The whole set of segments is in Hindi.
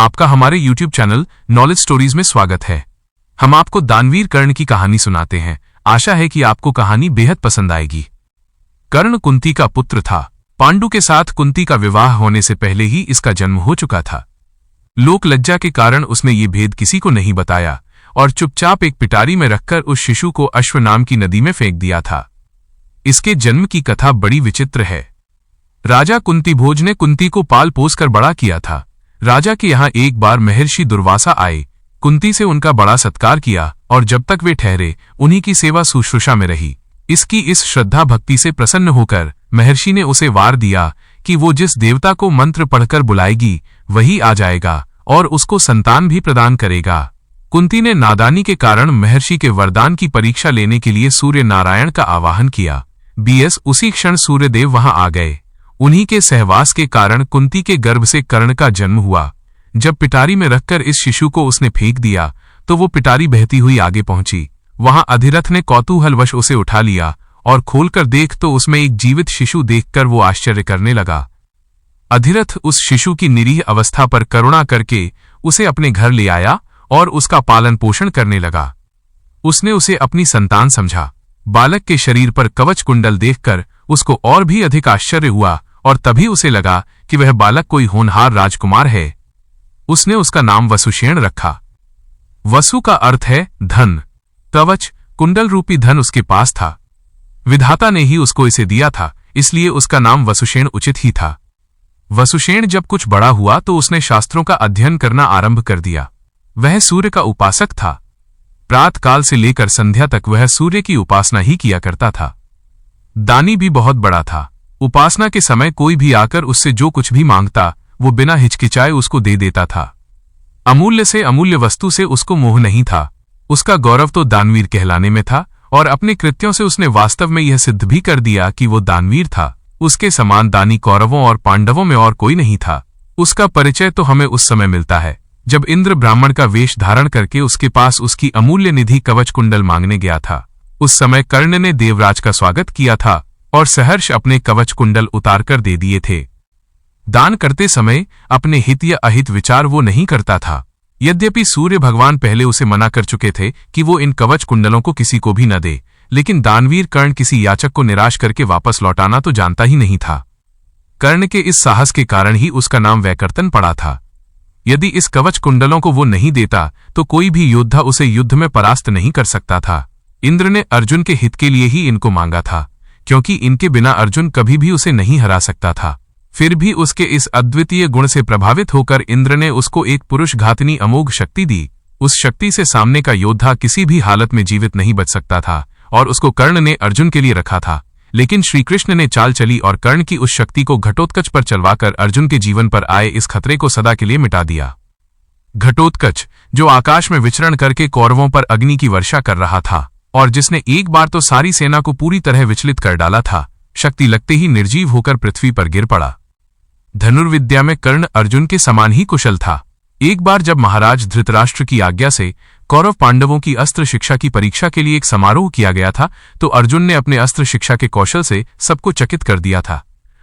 आपका हमारे YouTube चैनल नॉलेज स्टोरीज में स्वागत है। हम आपको दानवीर कर्ण की कहानी सुनाते हैं। आशा है कि आपको कहानी बेहद पसंद आएगी। कर्ण कुंती का पुत्र था। पांडु के साथ कुंती का विवाह होने से पहले ही इसका जन्म हो चुका था। लोक लज्जा के कारण उसने ये भेद किसी को नहीं बताया और चुपचाप एक पिटारी में रखकर उस शिशु को अश्व नाम की नदी में फेंक दिया था। इसके जन्म की कथा बड़ी विचित्र है। राजा कुंती भोज ने कुंती को पाल पोस कर बड़ा किया था। राजा के यहाँ एक बार महर्षि दुर्वासा आए। कुंती से उनका बड़ा सत्कार किया और जब तक वे ठहरे उन्हीं की सेवा शुश्रूषा में रही। इसकी इस श्रद्धा भक्ति से प्रसन्न होकर महर्षि ने उसे वार दिया कि वो जिस देवता को मंत्र पढ़कर बुलाएगी वही आ जाएगा और उसको संतान भी प्रदान करेगा। कुंती ने नादानी के कारण महर्षि के वरदान की परीक्षा लेने के लिए सूर्य नारायण का आवाहन किया। उसी क्षण सूर्यदेव वहां आ गए। उन्हीं के सहवास के कारण कुंती के गर्भ से कर्ण का जन्म हुआ। जब पिटारी में रखकर इस शिशु को उसने फेंक दिया तो वो पिटारी बहती हुई आगे पहुंची। वहां अधिरथ ने कौतूहलवश उसे उठा लिया और खोलकर देख तो उसमें एक जीवित शिशु देखकर वो आश्चर्य करने लगा। अधिरथ उस शिशु की निरीह अवस्था पर करुणा करके उसे अपने घर ले आया और उसका पालन पोषण करने लगा। उसने उसे अपनी संतान समझा। बालक के शरीर पर कवच कुंडल देखकर उसको और भी अधिक आश्चर्य हुआ और तभी उसे लगा कि वह बालक कोई होनहार राजकुमार है। उसने उसका नाम वसुषेण रखा। वसु का अर्थ है धन। कवच कुंडल रूपी धन उसके पास था। विधाता ने ही उसको इसे दिया था, इसलिए उसका नाम वसुषेण उचित ही था। वसुषेण जब कुछ बड़ा हुआ तो उसने शास्त्रों का अध्ययन करना आरंभ कर दिया। वह सूर्य का उपासक था। प्रातःकाल से लेकर संध्या तक वह सूर्य की उपासना ही किया करता था। दानी भी बहुत बड़ा था। उपासना के समय कोई भी आकर उससे जो कुछ भी मांगता वो बिना हिचकिचाए उसको दे देता था। अमूल्य से अमूल्य वस्तु से उसको मोह नहीं था। उसका गौरव तो दानवीर कहलाने में था और अपने कृत्यों से उसने वास्तव में यह सिद्ध भी कर दिया कि वो दानवीर था। उसके समान दानी कौरवों और पांडवों में और कोई नहीं था। उसका परिचय तो हमें उस समय मिलता है जब इंद्र ब्राह्मण का वेश धारण करके उसके पास उसकी अमूल्य निधि कवच कुंडल मांगने गया था। उस समय कर्ण ने देवराज का स्वागत किया था और सहर्ष अपने कवच कुंडल उतारकर दे दिए थे। दान करते समय अपने हित या अहित विचार वो नहीं करता था। यद्यपि सूर्य भगवान पहले उसे मना कर चुके थे कि वो इन कवच कुंडलों को किसी को भी न दे, लेकिन दानवीर कर्ण किसी याचक को निराश करके वापस लौटाना तो जानता ही नहीं था। कर्ण के इस साहस के कारण ही उसका नाम वैकर्तन पड़ा था। यदि इस कवच कुंडलों को वो नहीं देता तो कोई भी योद्धा उसे युद्ध में परास्त नहीं कर सकता था। इंद्र ने अर्जुन के हित के लिए ही इनको मांगा था, क्योंकि इनके बिना अर्जुन कभी भी उसे नहीं हरा सकता था। फिर भी उसके इस अद्वितीय गुण से प्रभावित होकर इंद्र ने उसको एक पुरुष घातनी अमोघ शक्ति दी। उस शक्ति से सामने का योद्धा किसी भी हालत में जीवित नहीं बच सकता था और उसको कर्ण ने अर्जुन के लिए रखा था। लेकिन श्रीकृष्ण ने चाल चली और कर्ण की उस शक्ति को घटोत्कच पर चलवाकर अर्जुन के जीवन पर आए इस खतरे को सदा के लिए मिटा दिया। घटोत्कच जो आकाश में विचरण करके कौरवों पर अग्नि की वर्षा कर रहा था और जिसने एक बार तो सारी सेना को पूरी तरह विचलित कर डाला था, शक्ति लगते ही निर्जीव होकर पृथ्वी पर गिर पड़ा। धनुर्विद्या में कर्ण अर्जुन के समान ही कुशल था। एक बार जब महाराज धृतराष्ट्र की आज्ञा से कौरव पांडवों की अस्त्र शिक्षा की परीक्षा के लिए एक समारोह किया गया था तो अर्जुन ने अपने अस्त्र शिक्षा के कौशल से सबको चकित कर दिया था।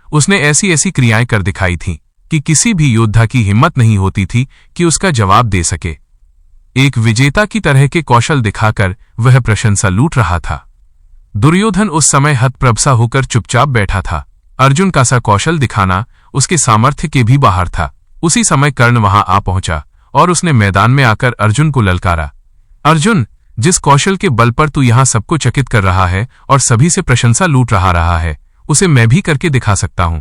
उसने ऐसी ऐसी क्रियाएं कर दिखाई थीं कि किसी भी योद्धा की हिम्मत नहीं होती थी कि उसका जवाब दे सके। एक विजेता की तरह के कौशल दिखाकर वह प्रशंसा लूट रहा था। दुर्योधन उस समय हतप्रभसा होकर चुपचाप बैठा था। अर्जुन का सा कौशल दिखाना उसके सामर्थ्य के भी बाहर था। उसी समय कर्ण वहां आ पहुंचा और उसने मैदान में आकर अर्जुन को ललकारा। अर्जुन, जिस कौशल के बल पर तू यहां सबको चकित कर रहा है और सभी से प्रशंसा लूट रहा है, उसे मैं भी करके दिखा सकता हूं।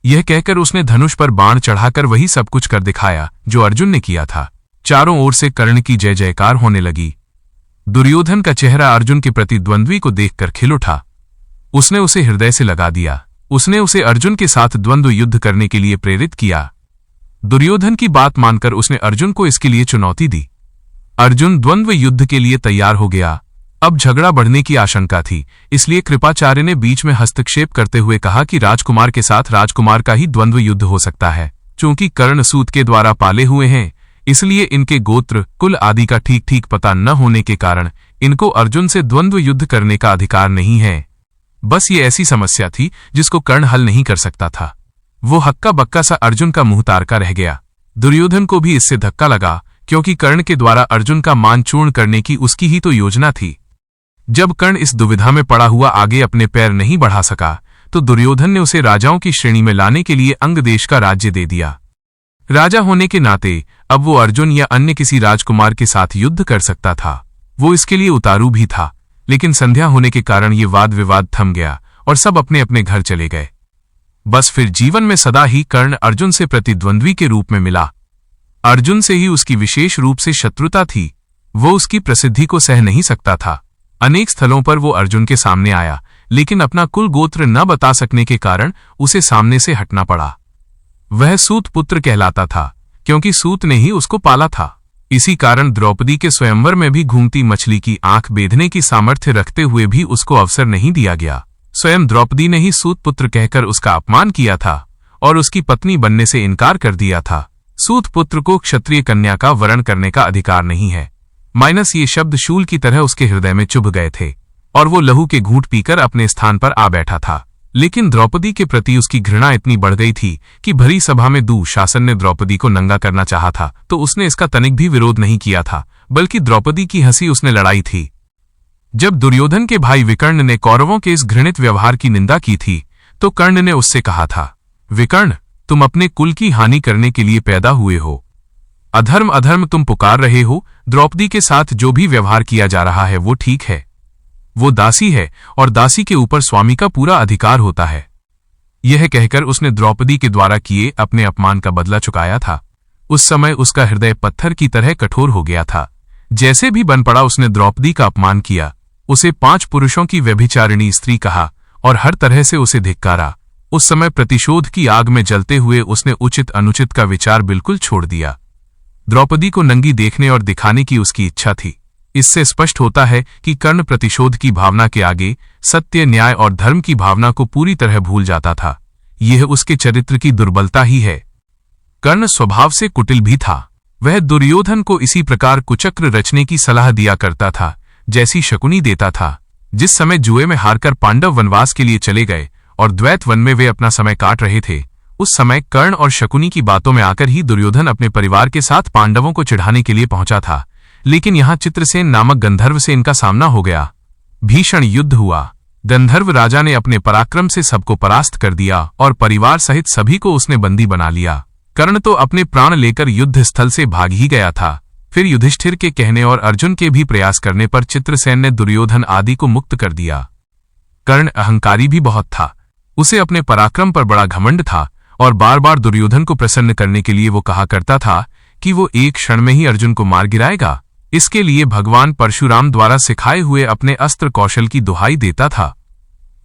यह कहकर उसने धनुष पर बाण चढ़ाकर वही सब कुछ कर दिखाया जो अर्जुन ने किया था। चारों ओर से कर्ण की जय जयकार होने लगी। दुर्योधन का चेहरा अर्जुन के प्रति द्वंद्वी को देखकर खिल उठा। उसने उसे हृदय से लगा दिया। उसने उसे अर्जुन के साथ द्वंद्व युद्ध करने के लिए प्रेरित किया। दुर्योधन की बात मानकर उसने अर्जुन को इसके लिए चुनौती दी। अर्जुन द्वंद्व युद्ध के लिए तैयार हो गया। अब झगड़ा बढ़ने की आशंका थी, इसलिए कृपाचार्य ने बीच में हस्तक्षेप करते हुए कहा कि राजकुमार के साथ राजकुमार का ही द्वंद्व युद्ध हो सकता है। चूंकि कर्ण सूत के द्वारा पाले हुए हैं, इसलिए इनके गोत्र कुल आदि का ठीक ठीक पता न होने के कारण इनको अर्जुन से द्वंद्व युद्ध करने का अधिकार नहीं है। बस ये ऐसी समस्या थी जिसको कर्ण हल नहीं कर सकता था। वो हक्का बक्का सा अर्जुन का मुंह तारका रह गया। दुर्योधन को भी इससे धक्का लगा, क्योंकि कर्ण के द्वारा अर्जुन का मान चूर्ण करने की उसकी ही तो योजना थी। जब कर्ण इस दुविधा में पड़ा हुआ आगे अपने पैर नहीं बढ़ा सका, तो दुर्योधन ने उसे राजाओं की श्रेणी में लाने के लिए अंग देश का राज्य दे दिया। राजा होने के नाते अब वो अर्जुन या अन्य किसी राजकुमार के साथ युद्ध कर सकता था। वो इसके लिए उतारू भी था, लेकिन संध्या होने के कारण ये वाद विवाद थम गया और सब अपने अपने घर चले गए। बस फिर जीवन में सदा ही कर्ण अर्जुन से प्रतिद्वंद्वी के रूप में मिला। अर्जुन से ही उसकी विशेष रूप से शत्रुता थी। वो उसकी प्रसिद्धि को सह नहीं सकता था। अनेक स्थलों पर वो अर्जुन के सामने आया, लेकिन अपना कुल गोत्र न बता सकने के कारण उसे सामने से हटना पड़ा। वह सूत पुत्र कहलाता था, क्योंकि सूत ने ही उसको पाला था। इसी कारण द्रौपदी के स्वयंवर में भी घूमती मछली की आंख बेधने की सामर्थ्य रखते हुए भी उसको अवसर नहीं दिया गया। स्वयं द्रौपदी ने ही सूत पुत्र कहकर उसका अपमान किया था और उसकी पत्नी बनने से इनकार कर दिया था। सूत पुत्र को क्षत्रिय कन्या का वरण करने का अधिकार नहीं है। ये शब्द शूल की तरह उसके हृदय में चुभ गए थे और वो लहू के घूंट पीकर अपने स्थान पर आ बैठा था। लेकिन द्रौपदी के प्रति उसकी घृणा इतनी बढ़ गई थी कि भरी सभा में दुःशासन ने द्रौपदी को नंगा करना चाहा था तो उसने इसका तनिक भी विरोध नहीं किया था, बल्कि द्रौपदी की हंसी उसने लड़ाई थी। जब दुर्योधन के भाई विकर्ण ने कौरवों के इस घृणित व्यवहार की निंदा की थी, तो कर्ण ने उससे कहा था, विकर्ण, तुम अपने कुल की हानि करने के लिए पैदा हुए हो। अधर्म अधर्म तुम पुकार रहे हो। द्रौपदी के साथ जो भी व्यवहार किया जा रहा है वो ठीक है। वो दासी है और दासी के ऊपर स्वामी का पूरा अधिकार होता है। यह कहकर उसने द्रौपदी के द्वारा किए अपने अपमान का बदला चुकाया था। उस समय उसका हृदय पत्थर की तरह कठोर हो गया था। जैसे भी बन पड़ा उसने द्रौपदी का अपमान किया, उसे 5 पुरुषों की व्यभिचारिणी स्त्री कहा और हर तरह से उसे धिक्कारा। उस समय प्रतिशोध की आग में जलते हुए उसने उचित अनुचित का विचार बिल्कुल छोड़ दिया। द्रौपदी को नंगी देखने और दिखाने की उसकी इच्छा थी। इससे स्पष्ट होता है कि कर्ण प्रतिशोध की भावना के आगे सत्य, न्याय और धर्म की भावना को पूरी तरह भूल जाता था। यह उसके चरित्र की दुर्बलता ही है। कर्ण स्वभाव से कुटिल भी था। वह दुर्योधन को इसी प्रकार कुचक्र रचने की सलाह दिया करता था जैसी शकुनी देता था। जिस समय जुए में हारकर पांडव वनवास के लिए चले गए और द्वैत वन में वे अपना समय काट रहे थे, उस समय कर्ण और शकुनी की बातों में आकर ही दुर्योधन अपने परिवार के साथ पांडवों को चिढ़ाने के लिए पहुंचा था। लेकिन यहां चित्रसेन नामक गंधर्व से इनका सामना हो गया। भीषण युद्ध हुआ। गंधर्व राजा ने अपने पराक्रम से सबको परास्त कर दिया और परिवार सहित सभी को उसने बंदी बना लिया। कर्ण तो अपने प्राण लेकर युद्ध स्थल से भाग ही गया था। फिर युधिष्ठिर के कहने और अर्जुन के भी प्रयास करने पर चित्रसेन ने दुर्योधन आदि को मुक्त कर दिया। कर्ण अहंकारी भी बहुत था। उसे अपने पराक्रम पर बड़ा घमंड था और बार बार दुर्योधन को प्रसन्न करने के लिए वो कहा करता था कि वो एक क्षण में ही अर्जुन को मार गिराएगा। इसके लिए भगवान परशुराम द्वारा सिखाए हुए अपने अस्त्र कौशल की दुहाई देता था।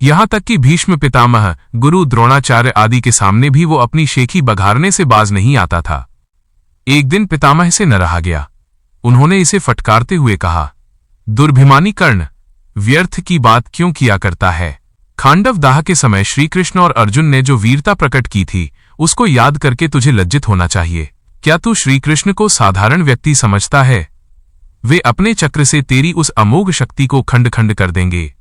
यहां तक कि भीष्म पितामह, गुरु द्रोणाचार्य आदि के सामने भी वो अपनी शेखी बघारने से बाज नहीं आता था। एक दिन पितामह से न रहा गया। उन्होंने इसे फटकारते हुए कहा, दुर्भिमानी कर्ण, व्यर्थ की बात क्यों किया करता है? खांडव दाह के समय श्रीकृष्ण और अर्जुन ने जो वीरता प्रकट की थी, उसको याद करके तुझे लज्जित होना चाहिए। क्या तू श्रीकृष्ण को साधारण व्यक्ति समझता है? वे अपने चक्र से तेरी उस अमोघ शक्ति को खंड खंड कर देंगे।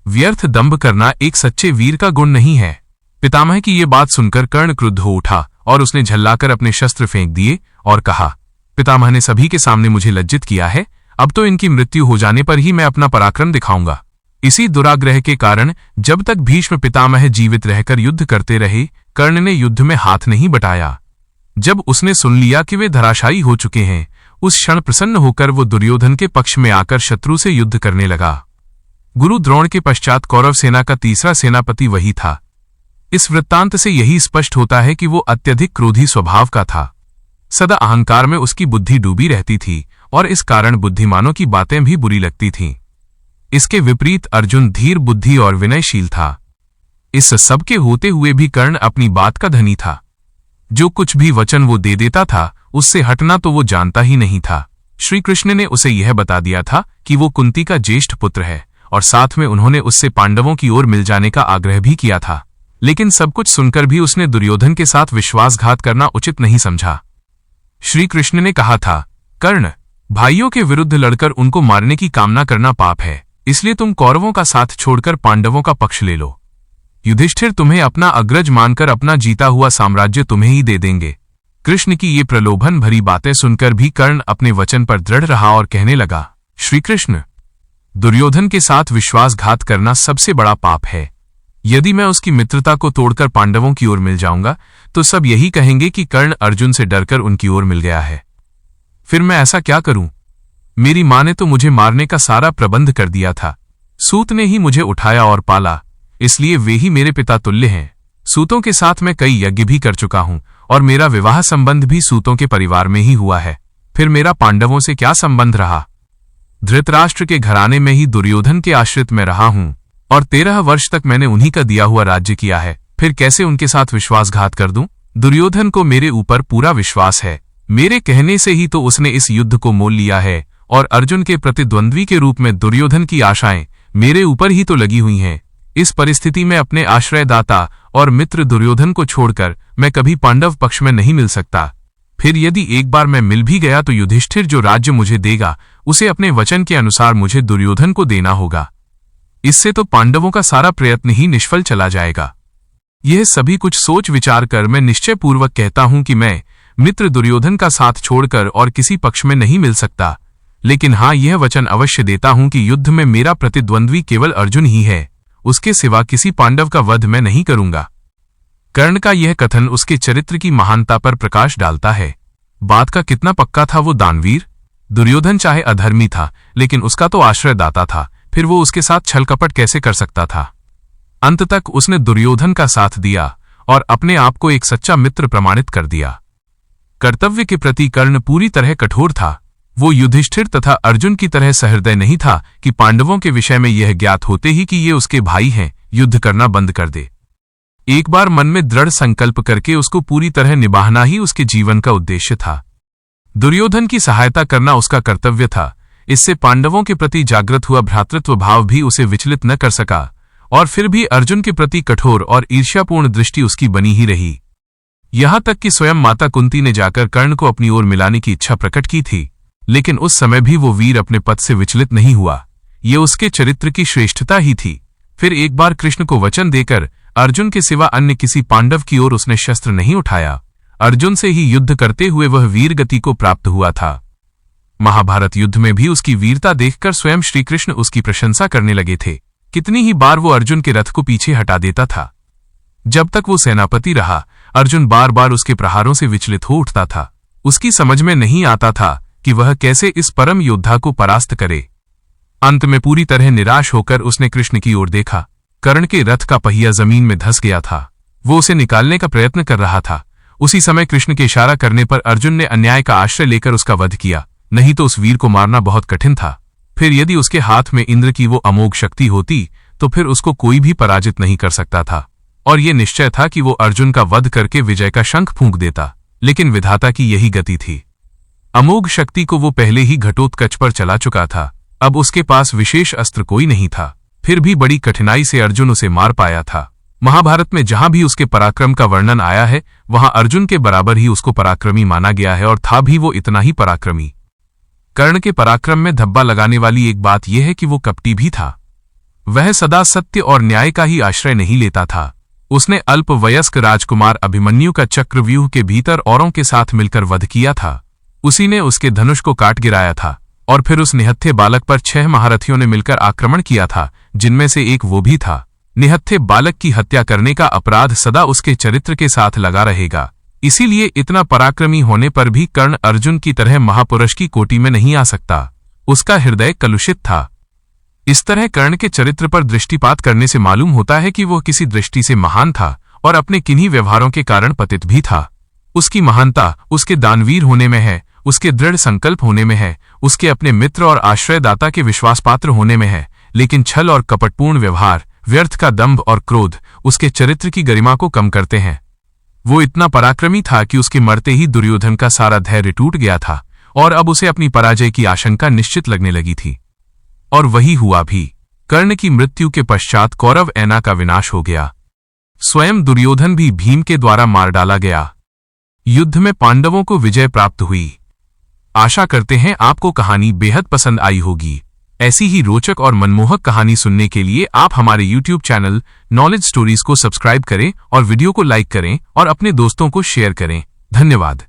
व्यर्थ दंभ करना एक सच्चे वीर का गुण नहीं है। पितामह की ये बात सुनकर कर्ण क्रुद्ध हो उठा और उसने झल्लाकर अपने शस्त्र फेंक दिए और कहा, पितामह ने सभी के सामने मुझे लज्जित किया है। अब तो इनकी मृत्यु हो जाने पर ही मैं अपना पराक्रम दिखाऊंगा। इसी दुराग्रह के कारण जब तक भीष्म पितामह जीवित रहकर युद्ध करते रहे, कर्ण ने युद्ध में हाथ नहीं बटाया। जब उसने सुन लिया कि वे धराशायी हो चुके हैं, उस क्षण प्रसन्न होकर वो दुर्योधन के पक्ष में आकर शत्रु से युद्ध करने लगा। गुरु द्रोण के पश्चात कौरव सेना का तीसरा सेनापति वही था। इस वृत्तांत से यही स्पष्ट होता है कि वो अत्यधिक क्रोधी स्वभाव का था। सदा अहंकार में उसकी बुद्धि डूबी रहती थी और इस कारण बुद्धिमानों की बातें भी बुरी लगती थीं। इसके विपरीत अर्जुन धीर बुद्धि और विनयशील था। इस सब के होते हुए भी कर्ण अपनी बात का धनी था। जो कुछ भी वचन वो दे देता था, उससे हटना तो वो जानता ही नहीं था। श्री कृष्ण ने उसे यह बता दिया था कि वो कुंती का ज्येष्ठ पुत्र है और साथ में उन्होंने उससे पांडवों की ओर मिल जाने का आग्रह भी किया था। लेकिन सब कुछ सुनकर भी उसने दुर्योधन के साथ विश्वासघात करना उचित नहीं समझा। श्री कृष्ण ने कहा था, कर्ण, भाइयों के विरुद्ध लड़कर उनको मारने की कामना करना पाप है, इसलिए तुम कौरवों का साथ छोड़कर पांडवों का पक्ष ले लो। युधिष्ठिर तुम्हें अपना अग्रज मानकर अपना जीता हुआ साम्राज्य तुम्हें ही दे देंगे। कृष्ण की ये प्रलोभन भरी बातें सुनकर भी कर्ण अपने वचन पर दृढ़ रहा और कहने लगा, श्री कृष्ण, दुर्योधन के साथ विश्वासघात करना सबसे बड़ा पाप है। यदि मैं उसकी मित्रता को तोड़कर पांडवों की ओर मिल जाऊंगा तो सब यही कहेंगे कि कर्ण अर्जुन से डरकर उनकी ओर मिल गया है। फिर मैं ऐसा क्या करूं? मेरी मां ने तो मुझे मारने का सारा प्रबंध कर दिया था। सूत ने ही मुझे उठाया और पाला, इसलिए वे ही मेरे पिता तुल्य हैं। सूतों के साथ मैं कई यज्ञ भी कर चुका हूं और मेरा विवाह संबंध भी सूतों के परिवार में ही हुआ है। फिर मेरा पांडवों से क्या संबंध रहा? धृतराष्ट्र के घराने में ही दुर्योधन के आश्रित में रहा हूं और 13 वर्ष तक मैंने उन्हीं का दिया हुआ राज्य किया है। फिर कैसे उनके साथ विश्वासघात कर दूं? दुर्योधन को मेरे ऊपर पूरा विश्वास है। मेरे कहने से ही तो उसने इस युद्ध को मोल लिया है और अर्जुन के प्रतिद्वंद्वी के रूप में दुर्योधन की आशाएं मेरे ऊपर ही तो लगी हुई हैं। इस परिस्थिति में अपने आश्रयदाता और मित्र दुर्योधन को छोड़कर मैं कभी पांडव पक्ष में नहीं मिल सकता। फिर यदि एक बार मैं मिल भी गया तो युधिष्ठिर जो राज्य मुझे देगा उसे अपने वचन के अनुसार मुझे दुर्योधन को देना होगा। इससे तो पांडवों का सारा प्रयत्न ही निष्फल चला जाएगा। यह सभी कुछ सोच विचार कर मैं निश्चयपूर्वक कहता हूं कि मैं मित्र दुर्योधन का साथ छोड़कर और किसी पक्ष में नहीं मिल सकता। लेकिन हां, यह वचन अवश्य देता हूं कि युद्ध में मेरा प्रतिद्वंद्वी केवल अर्जुन ही है। उसके सिवा किसी पांडव का वध मैं नहीं करूंगा। कर्ण का यह कथन उसके चरित्र की महानता पर प्रकाश डालता है। बात का कितना पक्का था वो दानवीर। दुर्योधन चाहे अधर्मी था लेकिन उसका तो आश्रयदाता था, फिर वो उसके साथ छल कपट कैसे कर सकता था? अंत तक उसने दुर्योधन का साथ दिया और अपने आप को एक सच्चा मित्र प्रमाणित कर दिया। कर्तव्य के प्रति कर्ण पूरी तरह कठोर था। वो युधिष्ठिर तथा अर्जुन की तरह सहृदय नहीं था कि पांडवों के विषय में यह ज्ञात होते ही कि ये उसके भाई हैं, युद्ध करना बंद कर दे। एक बार मन में दृढ़ संकल्प करके उसको पूरी तरह निभाना ही उसके जीवन का उद्देश्य था। दुर्योधन की सहायता करना उसका कर्तव्य था। इससे पांडवों के प्रति जागृत हुआ भ्रातृत्व भाव भी उसे विचलित न कर सका और फिर भी अर्जुन के प्रति कठोर और ईर्ष्यापूर्ण दृष्टि उसकी बनी ही रही। यहां तक कि स्वयं माता कुंती ने जाकर कर्ण को अपनी ओर मिलाने की इच्छा प्रकट की थी, लेकिन उस समय भी वो वीर अपने पद से विचलित नहीं हुआ। ये उसके चरित्र की श्रेष्ठता ही थी। फिर एक बार कृष्ण को वचन देकर अर्जुन के सिवा अन्य किसी पांडव की ओर उसने शस्त्र नहीं उठाया। अर्जुन से ही युद्ध करते हुए वह वीर गति को प्राप्त हुआ था। महाभारत युद्ध में भी उसकी वीरता देखकर स्वयं श्रीकृष्ण उसकी प्रशंसा करने लगे थे। कितनी ही बार वो अर्जुन के रथ को पीछे हटा देता था। जब तक वो सेनापति रहा, अर्जुन बार बार उसके प्रहारों से विचलित हो उठता था। उसकी समझ में नहीं आता था कि वह कैसे इस परम योद्धा को परास्त करे। अंत में पूरी तरह निराश होकर उसने कृष्ण की ओर देखा। कर्ण के रथ का पहिया जमीन में धंस गया था। वो उसे निकालने का प्रयत्न कर रहा था। उसी समय कृष्ण के इशारा करने पर अर्जुन ने अन्याय का आश्रय लेकर उसका वध किया। नहीं तो उस वीर को मारना बहुत कठिन था। फिर यदि उसके हाथ में इंद्र की वो अमोघ शक्ति होती तो फिर उसको कोई भी पराजित नहीं कर सकता था और ये निश्चय था कि वो अर्जुन का वध करके विजय का शंख फूंक देता। लेकिन विधाता की यही गति थी। अमोघ शक्ति को वो पहले ही घटोत्कच पर चला चुका था। अब उसके पास विशेष अस्त्र कोई नहीं था। फिर भी बड़ी कठिनाई से अर्जुन उसे मार पाया था। महाभारत में जहां भी उसके पराक्रम का वर्णन आया है वहां अर्जुन के बराबर ही उसको पराक्रमी माना गया है और था भी वो इतना ही पराक्रमी। कर्ण के पराक्रम में धब्बा लगाने वाली एक बात यह है कि वो कपटी भी था। वह सदा सत्य और न्याय का ही आश्रय नहीं लेता था। उसने अल्पवयस्क राजकुमार अभिमन्यु का चक्रव्यूह के भीतर औरों के साथ मिलकर वध किया था। उसी ने उसके धनुष को काट गिराया था और फिर उस निहत्थे बालक पर 6 महारथियों ने मिलकर आक्रमण किया था, जिनमें से एक वो भी था। निहत्थे बालक की हत्या करने का अपराध सदा उसके चरित्र के साथ लगा रहेगा। इसीलिए इतना पराक्रमी होने पर भी कर्ण अर्जुन की तरह महापुरुष की कोटि में नहीं आ सकता। उसका हृदय कलुषित था। इस तरह कर्ण के चरित्र पर दृष्टिपात करने से मालूम होता है कि वह किसी दृष्टि से महान था और अपने किन्हीं व्यवहारों के कारण पतित भी था। उसकी महानता उसके दानवीर होने में है, उसके दृढ़ संकल्प होने में है, उसके अपने मित्र और आश्रयदाता के विश्वासपात्र होने में है। लेकिन छल और कपटपूर्ण व्यवहार, व्यर्थ का दंभ और क्रोध उसके चरित्र की गरिमा को कम करते हैं। वो इतना पराक्रमी था कि उसके मरते ही दुर्योधन का सारा धैर्य टूट गया था और अब उसे अपनी पराजय की आशंका निश्चित लगने लगी थी। और वही हुआ भी। कर्ण की मृत्यु के पश्चात कौरव ऐना का विनाश हो गया। स्वयं दुर्योधन भी भीम के द्वारा मार डाला गया। युद्ध में पांडवों को विजय प्राप्त हुई। आशा करते हैं आपको कहानी बेहद पसंद आई होगी। ऐसी ही रोचक और मनमोहक कहानी सुनने के लिए आप हमारे YouTube चैनल नॉलेज स्टोरीज को सब्सक्राइब करें और वीडियो को लाइक करें और अपने दोस्तों को शेयर करें। धन्यवाद।